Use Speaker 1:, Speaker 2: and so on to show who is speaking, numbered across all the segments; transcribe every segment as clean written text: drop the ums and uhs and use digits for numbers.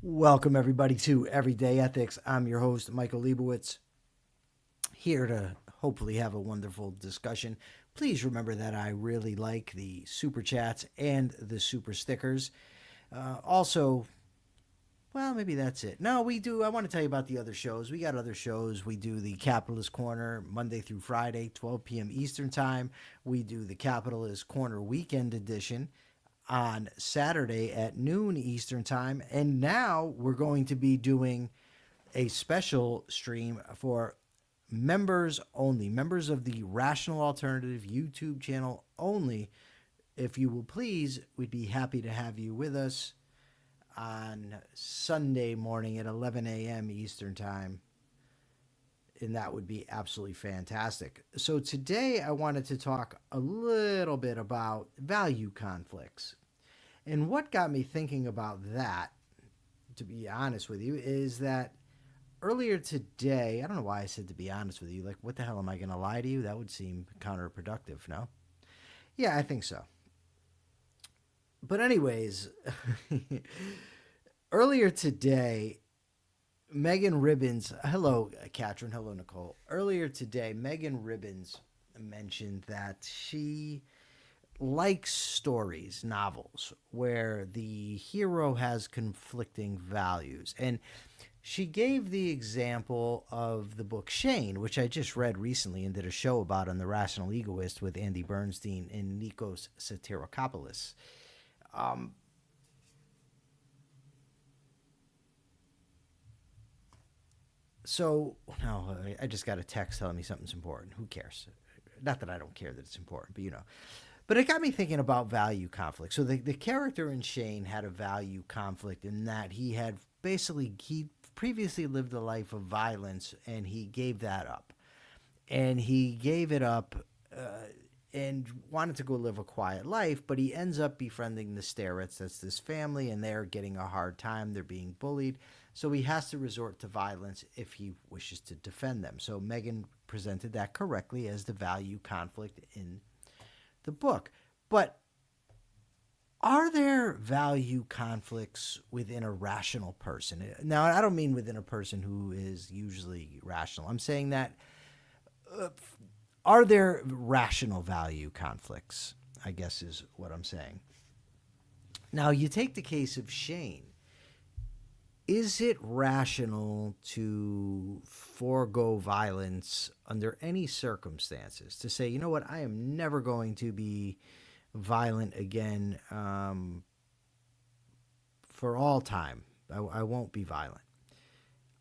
Speaker 1: Welcome, everybody, to Everyday Ethics. I'm your host, Michael Liebowitz, here to hopefully have a wonderful discussion. Please remember that I really like the super chats and the super stickers. Also, well, maybe that's it. No, we do. I want to tell you about the other shows. We got other shows. We do the Capitalist Corner Monday through Friday, 12 p.m. Eastern Time. We do the Capitalist Corner Weekend Edition on Saturday at noon Eastern Time. And now we're going to be doing a special stream for members only, members of the Rational Alternative YouTube channel only. If you will please, we'd be happy to have you with us on Sunday morning at 11 a.m. Eastern Time. And that would be absolutely fantastic. So today I wanted to talk a little bit about value conflicts. And what got me thinking about that, to be honest with you, is that earlier today, I don't know why I said to be honest with you, like, what the hell, am I going to lie to you? That would seem counterproductive, no? Yeah, I think so. But anyways, earlier today, Megan Ribbons, hello, Katrin, hello, Nicole. Earlier today, Megan Ribbons mentioned that she likes stories, novels, where the hero has conflicting values. And she gave the example of the book Shane, which I just read recently and did a show about on The Rational Egoist with Andy Bernstein and Nikos Soterakopoulos. So now I just got a text telling me something's important. Who cares? Not that I don't care that it's important, but you know. But it got me thinking about value conflict. So the character in Shane had a value conflict in that he previously lived a life of violence and he gave that up. And he gave it up and wanted to go live a quiet life, but he ends up befriending the Starretts. That's this family, and they're getting a hard time. They're being bullied. So he has to resort to violence if he wishes to defend them. So Megan presented that correctly as the value conflict in the book. But are there value conflicts within a rational person? Now, I don't mean within a person who is usually rational. I'm saying that are there rational value conflicts, I guess is what I'm saying. Now, you take the case of Shane. Is it rational to forego violence under any circumstances? To say, you know what, I am never going to be violent again for all time. I won't be violent.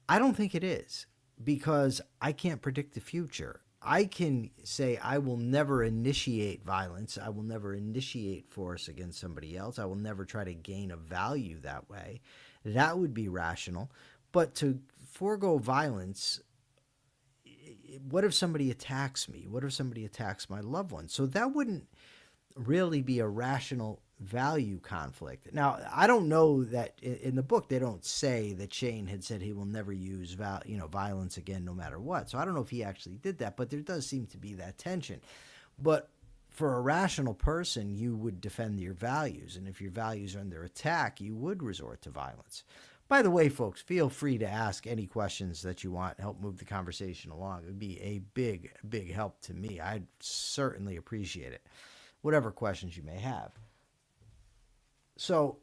Speaker 1: I don't think it is, because I can't predict the future. I can say I will never initiate violence. I will never initiate force against somebody else. I will never try to gain a value that way. That would be rational. But to forego violence, what if somebody attacks me? What if somebody attacks my loved one? So that wouldn't really be a rational value conflict. Now, I don't know that in the book they don't say that Shane had said he will never use violence again no matter what. So I don't know if he actually did that, but there does seem to be that tension. But for a rational person, you would defend your values, and if your values are under attack, you would resort to violence. By the way, folks, feel free to ask any questions that you want, help move the conversation along. It would be a big, big help to me. I'd certainly appreciate it, whatever questions you may have. So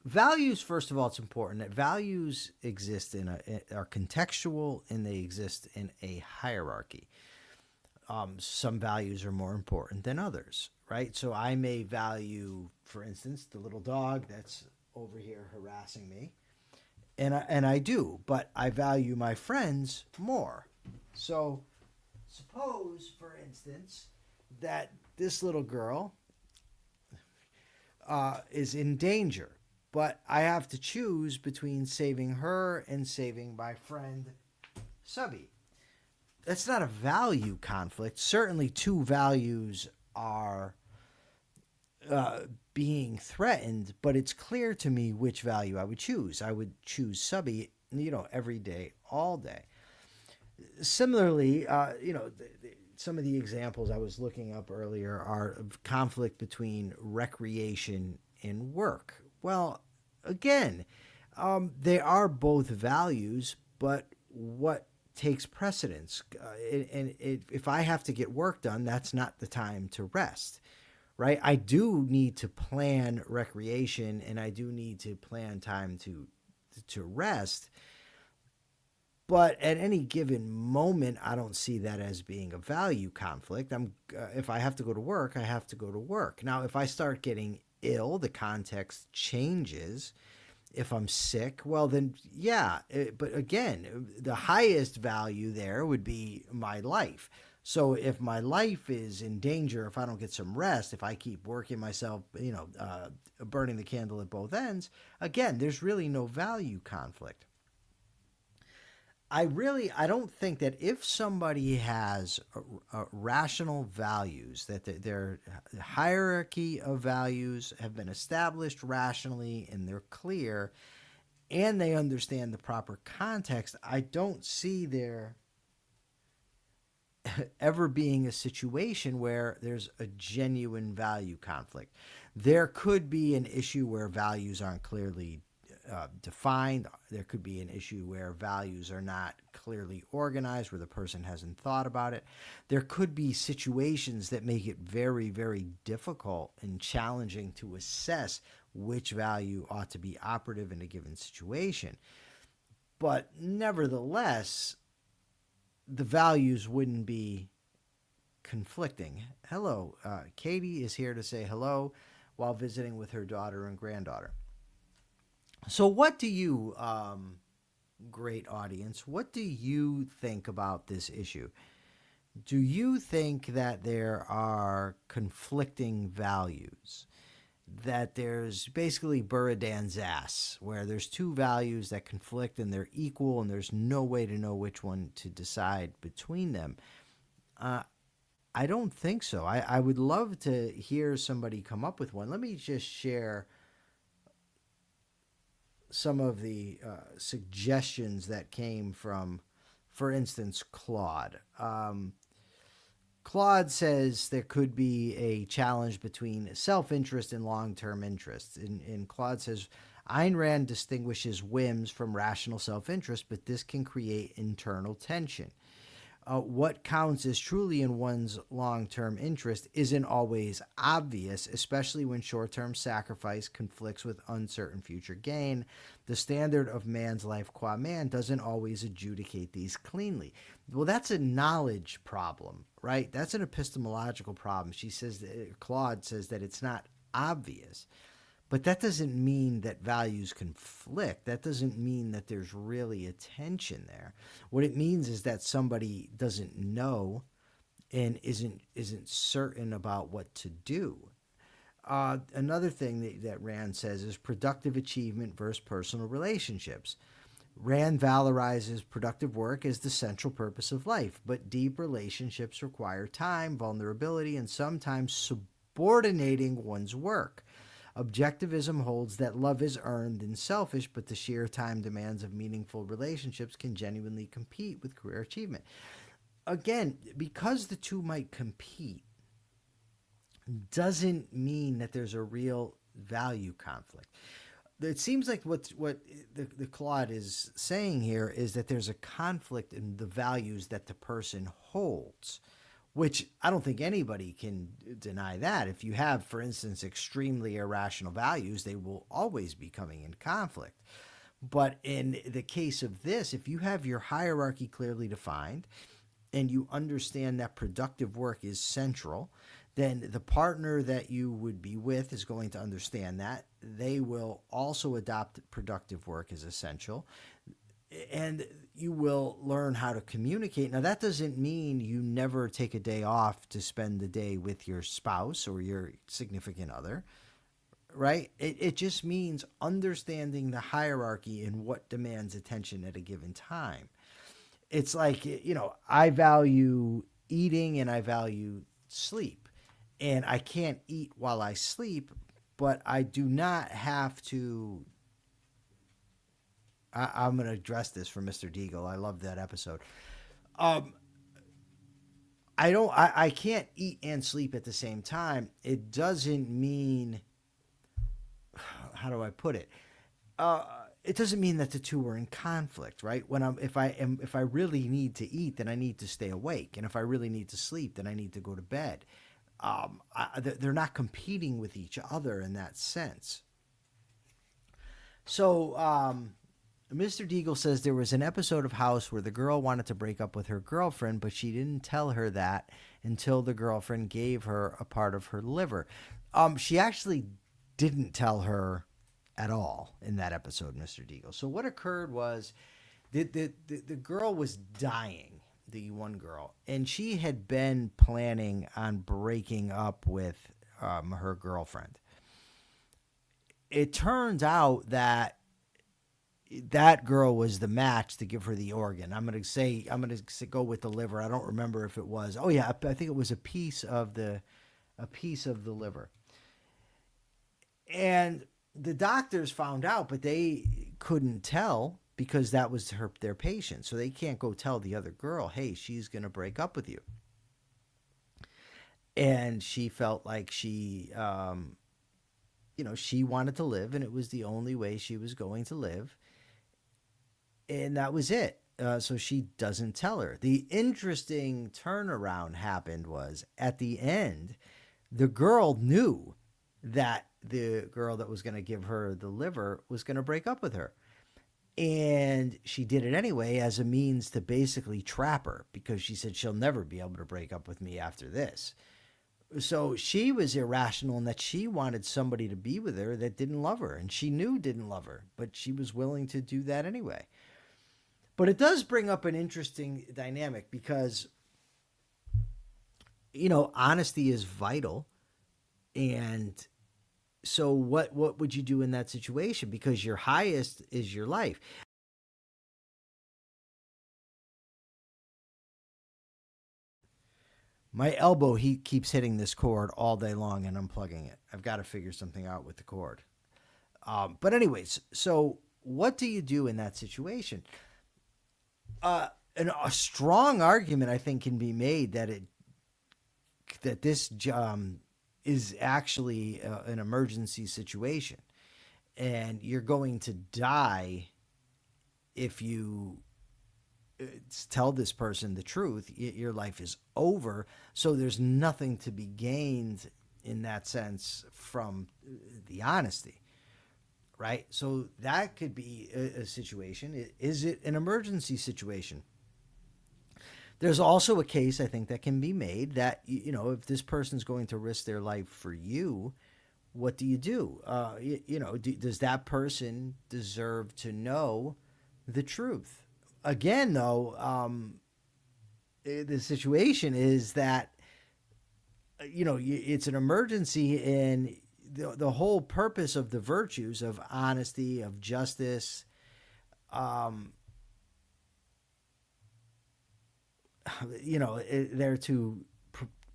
Speaker 1: values, first of all, it's important that values exist are contextual, and they exist in a hierarchy. Some values are more important than others, right? So I may value, for instance, the little dog that's over here harassing me, and I do, but I value my friends more. So suppose, for instance, that this little girl is in danger, but I have to choose between saving her and saving my friend Subby. That's not a value conflict. Certainly two values are being threatened, but it's clear to me which value I would choose. I would choose Subby, every day, all day. Similarly, some of the examples I was looking up earlier are of conflict between recreation and work. Well, again, they are both values, but what takes precedence? If I have to get work done, that's not the time to rest, right? I do need to plan recreation, and I do need to plan time to rest. But at any given moment, I don't see that as being a value conflict. If I have to go to work, I have to go to work. Now, if I start getting ill, the context changes. If I'm sick, well, then yeah. But again, the highest value there would be my life. So if my life is in danger, if I don't get some rest, if I keep working myself, burning the candle at both ends, again, there's really no value conflict. I don't think that if somebody has rational values, that their hierarchy of values have been established rationally and they're clear and they understand the proper context, I don't see there ever being a situation where there's a genuine value conflict. There could be an issue where values aren't clearly defined. There could be an issue where values are not clearly organized, where the person hasn't thought about it. There could be situations that make it very, very difficult and challenging to assess which value ought to be operative in a given situation. But nevertheless, the values wouldn't be conflicting. Hello, Katie is here to say hello while visiting with her daughter and granddaughter. So what do you, great audience, what do you think about this issue? Do you think that there are conflicting values? That there's basically Buridan's ass, where there's two values that conflict and they're equal and there's no way to know which one to decide between them? I don't think so. I would love to hear somebody come up with one. Let me just share some of the suggestions that came from, for instance, Claude. Claude says there could be a challenge between self-interest and long-term interests. And Claude says, Ayn Rand distinguishes whims from rational self-interest, but this can create internal tension. What counts as truly in one's long-term interest isn't always obvious, especially when short-term sacrifice conflicts with uncertain future gain. The standard of man's life qua man doesn't always adjudicate these cleanly. Well, that's a knowledge problem, right? That's an epistemological problem. Claude says that it's not obvious. But that doesn't mean that values conflict. That doesn't mean that there's really a tension there. What it means is that somebody doesn't know and isn't certain about what to do. Another thing that Rand says is productive achievement versus personal relationships. Rand valorizes productive work as the central purpose of life, but deep relationships require time, vulnerability, and sometimes subordinating one's work. Objectivism holds that love is earned and selfish, but the sheer time demands of meaningful relationships can genuinely compete with career achievement. Again, because the two might compete, doesn't mean that there's a real value conflict. It seems like what the Claude is saying here is that there's a conflict in the values that the person holds, which I don't think anybody can deny that. If you have, for instance, extremely irrational values, they will always be coming in conflict. But in the case of this, if you have your hierarchy clearly defined and you understand that productive work is central, then the partner that you would be with is going to understand that. They will also adopt productive work as essential. And you will learn how to communicate. Now, that doesn't mean you never take a day off to spend the day with your spouse or your significant other, right? It just means understanding the hierarchy and what demands attention at a given time. It's like, I value eating and I value sleep. And I can't eat while I sleep, but I do not have to... I'm going to address this for Mr. Deagle. I love that episode. I can't eat and sleep at the same time. It doesn't mean, how do I put it? it doesn't mean that the two are in conflict, right? If I really need to eat, then I need to stay awake, and if I really need to sleep, then I need to go to bed. They're not competing with each other in that sense. So, Mr. Deagle says there was an episode of House where the girl wanted to break up with her girlfriend, but she didn't tell her that until the girlfriend gave her a part of her liver. She actually didn't tell her at all in that episode, Mr. Deagle. So what occurred was the girl was dying, the one girl, and she had been planning on breaking up with her girlfriend. It turns out that that girl was the match to give her the organ. I'm going to go with the liver. I don't remember if it was. Oh yeah, I think it was a piece of the liver. And the doctors found out, but they couldn't tell because that was their patient. So they can't go tell the other girl, hey, she's going to break up with you. And she felt like she wanted to live, and it was the only way she was going to live. And that was it. So she doesn't tell her. The interesting turnaround happened was at the end, the girl knew that the girl that was going to give her the liver was going to break up with her. And she did it anyway as a means to basically trap her, because she said she'll never be able to break up with me after this. So she was irrational in that she wanted somebody to be with her that didn't love her, and she knew didn't love her, but she was willing to do that anyway. But it does bring up an interesting dynamic because, honesty is vital. And so what would you do in that situation? Because your highest is your life. My elbow, he keeps hitting this cord all day long and unplugging it. I've got to figure something out with the cord. But anyways, so what do you do in that situation? A strong argument, I think, can be made that this is actually an emergency situation, and you're going to die if you tell this person the truth. Your life is over, so there's nothing to be gained in that sense from the honesty, right? So that could be a situation. Is it an emergency situation? There's also a case, I think, that can be made that, if this person's going to risk their life for you, what do you do? Does that person deserve to know the truth? Again, though, the situation is that, it's an emergency, and the whole purpose of the virtues of honesty, of justice, they're to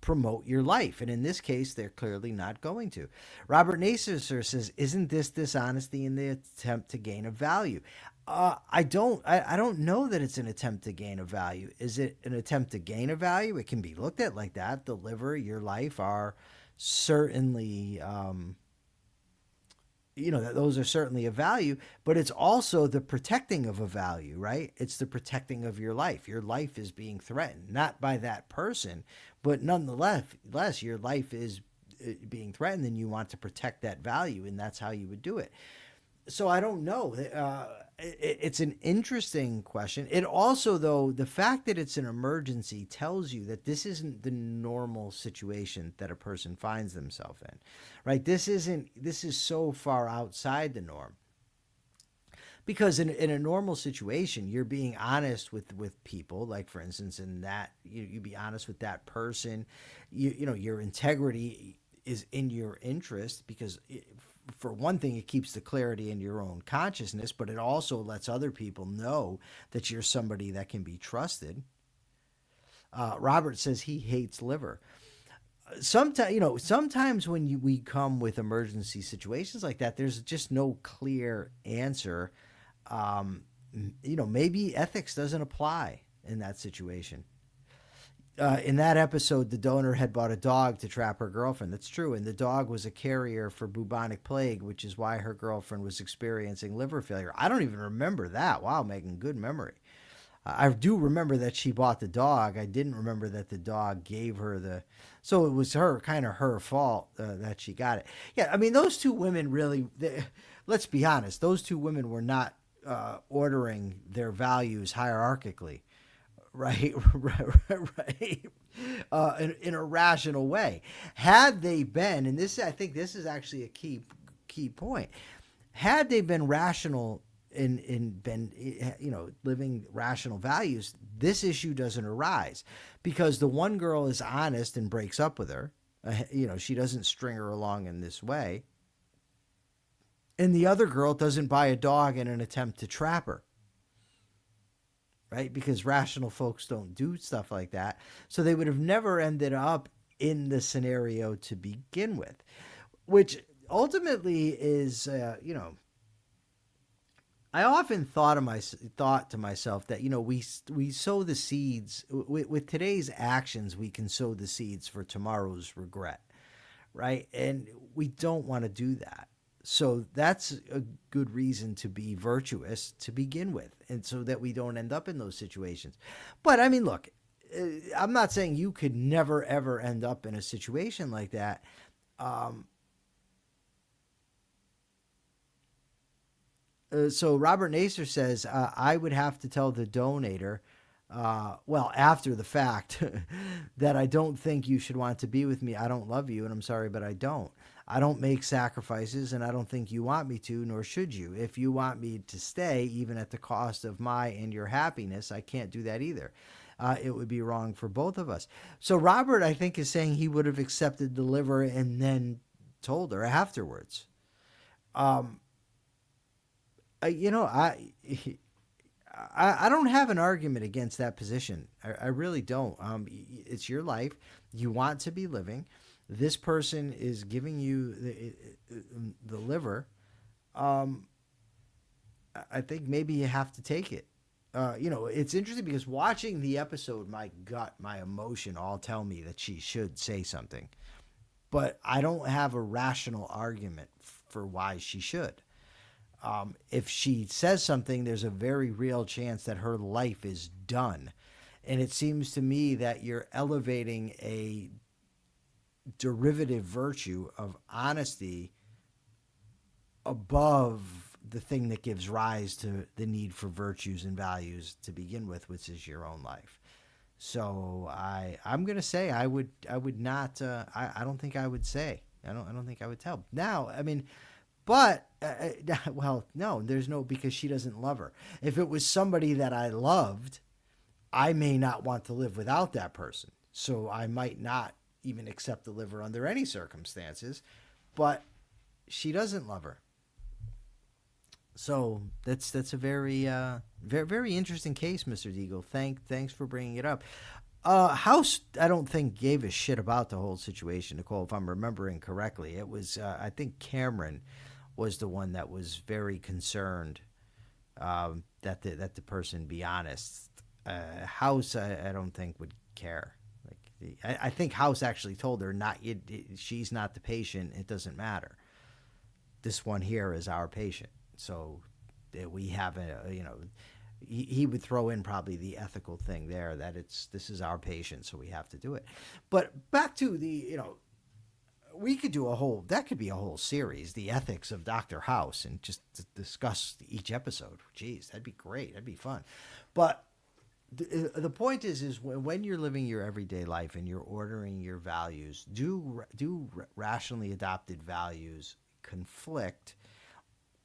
Speaker 1: promote your life. And in this case, they're clearly not going to. Robert Nasser says, isn't this dishonesty in the attempt to gain a value? I don't know that it's an attempt to gain a value. Is it an attempt to gain a value? It can be looked at like that. The liver, your life are certainly, those are certainly a value, but it's also the protecting of a value, right? It's the protecting of your life. Your life is being threatened, not by that person, but nonetheless, your life is being threatened, and you want to protect that value, and that's how you would do it. So I don't know. It's an interesting question. It also, though, the fact that it's an emergency tells you that this isn't the normal situation that a person finds themselves in, right? This is so far outside the norm. Because in a normal situation, you're being honest with people. Like, for instance, in that, you be honest with that person. Your integrity is in your interest because for one thing, it keeps the clarity in your own consciousness, but it also lets other people know that you're somebody that can be trusted. Robert says he hates liver. Sometimes when we come with emergency situations like that, there's just no clear answer. Maybe ethics doesn't apply in that situation. In that episode, the donor had bought a dog to trap her girlfriend. That's true. And the dog was a carrier for bubonic plague, which is why her girlfriend was experiencing liver failure. I don't even remember that. Wow, Megan, good memory. I do remember that she bought the dog. I didn't remember that the dog gave her the. So it was kind of her fault that she got it. Yeah, I mean, those two women really. Let's be honest. Those two women were not ordering their values hierarchically, right? Right. In a rational way. Had they been, and this, I think, this is actually a key point. Had they been rational in been living rational values, this issue doesn't arise because the one girl is honest and breaks up with her. She doesn't string her along in this way, and the other girl doesn't buy a dog in an attempt to trap her, right? Because rational folks don't do stuff like that, so they would have never ended up in the scenario to begin with, which ultimately is I often thought to myself that we sow the seeds with today's actions. We can sow the seeds for tomorrow's regret, right? And we don't want to do that. So that's a good reason to be virtuous to begin with, and so that we don't end up in those situations. But I mean, look, I'm not saying you could never ever end up in a situation like that. So Robert Naser says, I would have to tell the donator, after the fact, that I don't think you should want to be with me. I don't love you, and I'm sorry, but I don't. I don't make sacrifices, and I don't think you want me to, nor should you. If you want me to stay, even at the cost of my and your happiness, I can't do that either. It would be wrong for both of us. So Robert, I think, is saying he would have accepted the liver and then told her afterwards. I don't have an argument against that position. I really don't. It's your life. You want to be living. This person is giving you the liver. I think maybe you have to take it. It's interesting because watching the episode, my gut, my emotion all tell me that she should say something. But I don't have a rational argument for why she should. If she says something, there's a very real chance that her life is done. And it seems to me that you're elevating a derivative virtue of honesty above the thing that gives rise to the need for virtues and values to begin with, which is your own life. So I'm going to say I would not, I don't think I would say, I don't think I would tell. Now, I mean, but, no, there's no, because she doesn't love her. If it was somebody that I loved, I may not want to live without that person. So I might not even accept the liver under any circumstances, but she doesn't love her. So that's a very, very, very interesting case, Mr. Deagle. Thanks for bringing it up. House, I don't think gave a shit about the whole situation, Nicole, if I'm remembering correctly. It was, I think Cameron was the one that was very concerned that the person be honest. House, I don't think would care. I think House actually told her she's not the patient. It doesn't matter. This one here is our patient. So we have he would throw in probably the ethical thing there that this is our patient, so we have to do it. But back to we could do that could be a whole series, the ethics of Dr. House, and just discuss each episode. Jeez, that'd be great. That'd be fun. But the point is when you're living your everyday life and you're ordering your values, do rationally adopted values conflict,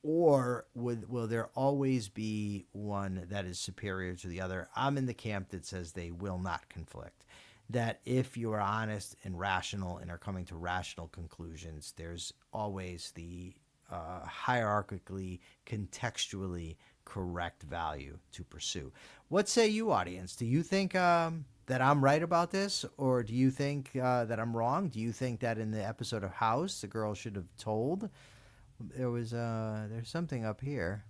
Speaker 1: or will there always be one that is superior to the other? I'm in the camp that says they will not conflict. That if you are honest and rational and are coming to rational conclusions, there's always the hierarchically, contextually correct value to pursue. What say you, audience? Do you think that I'm right about this, or do you think that I'm wrong? Do you think that in the episode of House, the girl should have told? There's something up here.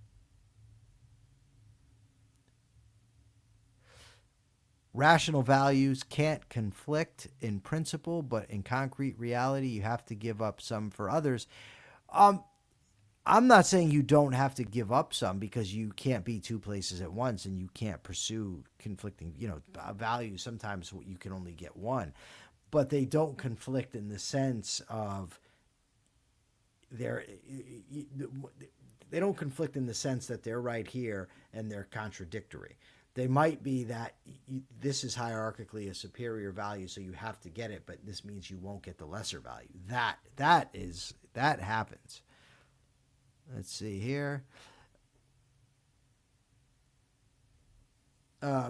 Speaker 1: Rational values can't conflict in principle, but in concrete reality, you have to give up some for others. Um, I'm not saying you don't have to give up some, because you can't be two places at once and you can't pursue conflicting, values. Sometimes you can only get one, but they don't conflict in the sense of they're they don't conflict in the sense that they're right here and they're contradictory. They might be that this is hierarchically a superior value, so you have to get it, but this means you won't get the lesser value. That happens. Let's see here.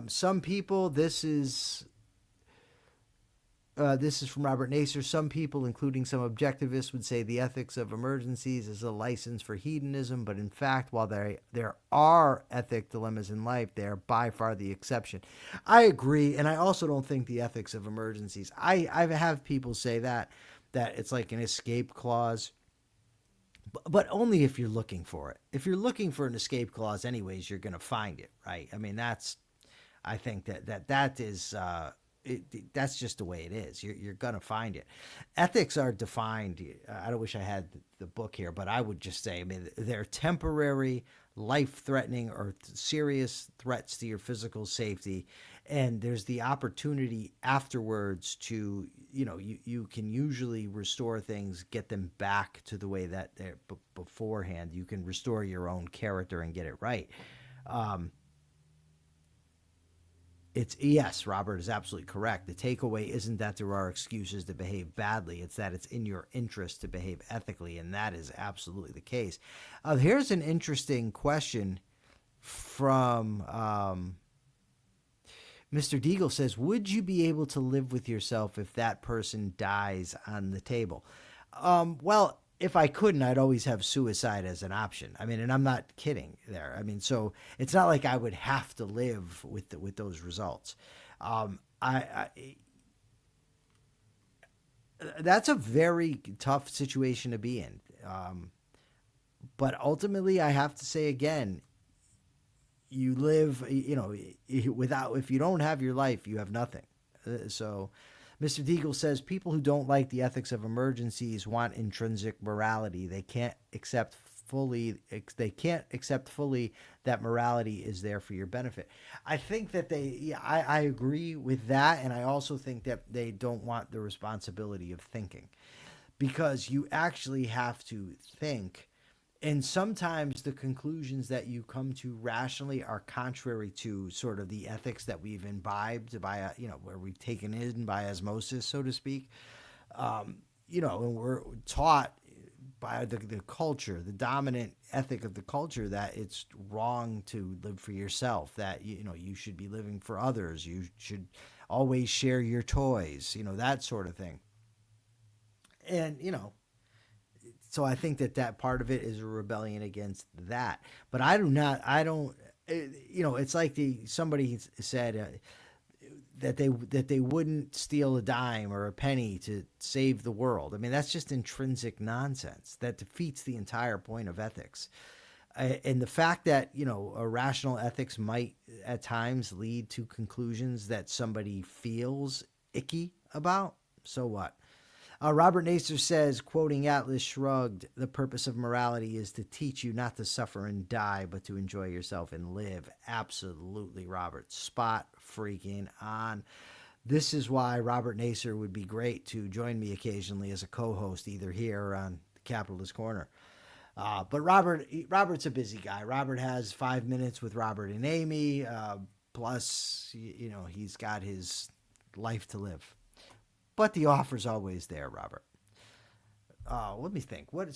Speaker 1: Some people, this is from Robert Nasser. Some people, including some objectivists, would say the ethics of emergencies is a license for hedonism, but in fact, while there are ethic dilemmas in life, they are by far the exception. I agree, and I also don't think the ethics of emergencies. I have people say that it's like an escape clause, but only if you're looking for it. If you're looking for an escape clause, anyways, you're going to find it, right? I mean, I think that is. That's just the way it is. You're going to find it. Ethics are defined. I don't wish I had the book here, but I would just say, I mean, they're temporary, life-threatening, or serious threats to your physical safety. And there's the opportunity afterwards to, you can usually restore things, get them back to the way that they're beforehand. You can restore your own character and get it right. Yes, Robert is absolutely correct. The takeaway isn't that there are excuses to behave badly. It's that it's in your interest to behave ethically, and that is absolutely the case. Here's an interesting question from Mr. Deagle says, would you be able to live with yourself if that person dies on the table? Well, if I couldn't, I'd always have suicide as an option. I mean, and I'm not kidding there. I mean, so it's not like I would have to live with those results. That's a very tough situation to be in. But ultimately, I have to say again, you live, if you don't have your life, you have nothing. So Mr. Deagle says people who don't like the ethics of emergencies want intrinsic morality. They can't accept fully that morality is there for your benefit. I think that I agree with that, and I also think that they don't want the responsibility of thinking, because you actually have to think. And sometimes the conclusions that you come to rationally are contrary to sort of the ethics that we've imbibed by, where we've taken in by osmosis, so to speak. And we're taught by the culture, the dominant ethic of the culture, that it's wrong to live for yourself, that, you should be living for others. You should always share your toys, that sort of thing. And, so I think that part of it is a rebellion against that. But it's like somebody said that they wouldn't steal a dime or a penny to save the world. I mean, that's just intrinsic nonsense. That defeats the entire point of ethics. And the fact that, irrational ethics might at times lead to conclusions that somebody feels icky about, so what? Robert Nasser says, quoting Atlas Shrugged, the purpose of morality is to teach you not to suffer and die, but to enjoy yourself and live. Absolutely, Robert. Spot freaking on. This is why Robert Nasser would be great to join me occasionally as a co-host, either here or on Capitalist Corner. But Robert's a busy guy. Robert has 5 minutes with Robert and Amy. Plus, he's got his life to live. But the offer's always there, Robert. Let me think. What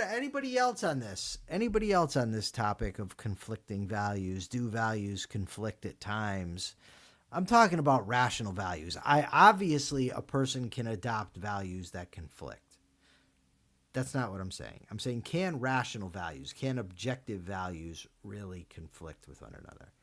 Speaker 1: anybody else on this? Anybody else on this topic of conflicting values? Do values conflict at times? I'm talking about rational values. Obviously a person can adopt values that conflict. That's not what I'm saying. I'm saying, can rational values, can objective values really conflict with one another?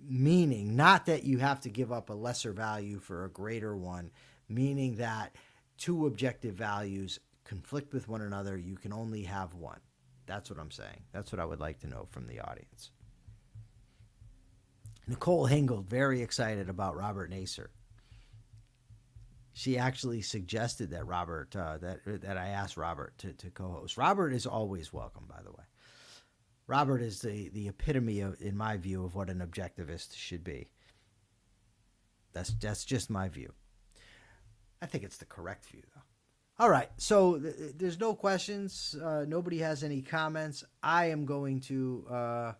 Speaker 1: Meaning, not that you have to give up a lesser value for a greater one, meaning that two objective values conflict with one another. You can only have one. That's what I'm saying. That's what I would like to know from the audience. Nicole Hingold, very excited about Robert Nasser. She actually suggested that that I asked Robert to co-host. Robert is always welcome, by the way. Robert is the epitome of, in my view, of what an objectivist should be. That's just my view. I think it's the correct view, though. All right, so there's no questions. Nobody has any comments. I am going to.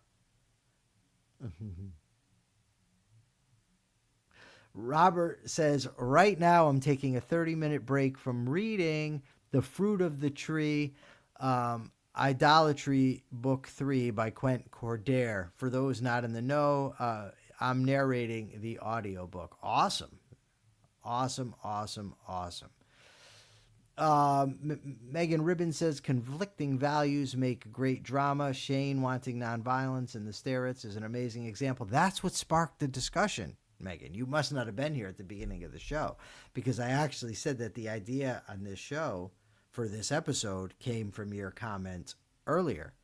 Speaker 1: Robert says, right now I'm taking a 30-minute break from reading The Fruit of the Tree, Idolatry, Book 3 by Quentin Cordair. For those not in the know, I'm narrating the audiobook. Awesome. Awesome, awesome, awesome. Megan Ribbon says, conflicting values make great drama. Shane wanting nonviolence in the Starets is an amazing example. That's what sparked the discussion, Megan. You must not have been here at the beginning of the show, because I actually said that the idea on this show for this episode came from your comment earlier.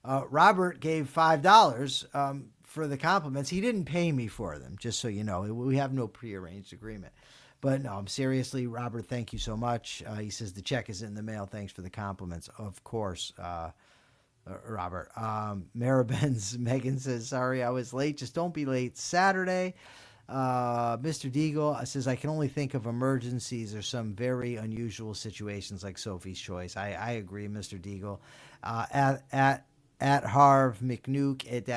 Speaker 1: Robert gave $5 for the compliments. He didn't pay me for them, just so you know. We have no prearranged agreement. But no, seriously, Robert, thank you so much. He says the check is in the mail. Thanks for the compliments. Of course, Robert. Maribens, Megan says, sorry I was late. Just don't be late. Saturday. Mr. Deagle says, I can only think of emergencies or some very unusual situations like Sophie's Choice. I agree, Mr. Deagle. At Harv McNuke at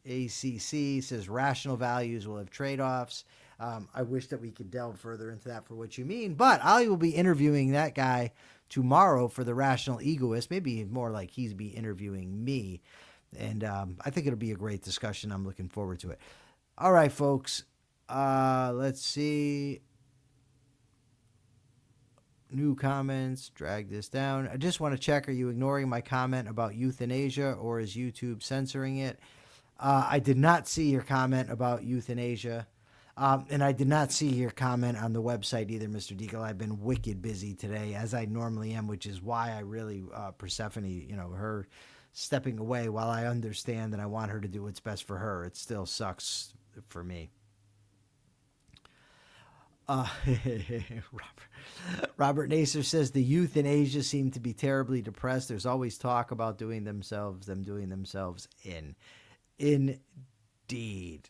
Speaker 1: ACC says, rational values will have trade-offs. I wish that we could delve further into that for what you mean, but I will be interviewing that guy tomorrow for the Rational Egoist. Maybe more like he's be interviewing me. And I think it'll be a great discussion. I'm looking forward to it. All right, folks. Let's see. New comments. Drag this down. I just want to check, are you ignoring my comment about euthanasia, or is YouTube censoring it? I did not see your comment about euthanasia. And I did not see your comment on the website either, Mr. Deagle. I've been wicked busy today, as I normally am, which is why I really, Persephone, her stepping away, while I understand that I want her to do what's best for her, it still sucks for me. Robert Nasser says the youth in Asia seem to be terribly depressed. There's always talk about them doing themselves in. Indeed.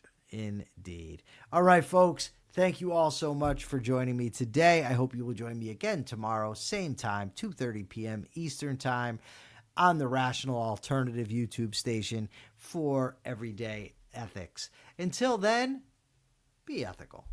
Speaker 1: All right, folks. Thank you all so much for joining me today. I hope you will join me again tomorrow, same time, 2:30 p.m. Eastern Time, on the Rational Alternative YouTube station for Everyday Ethics. Until then, be ethical.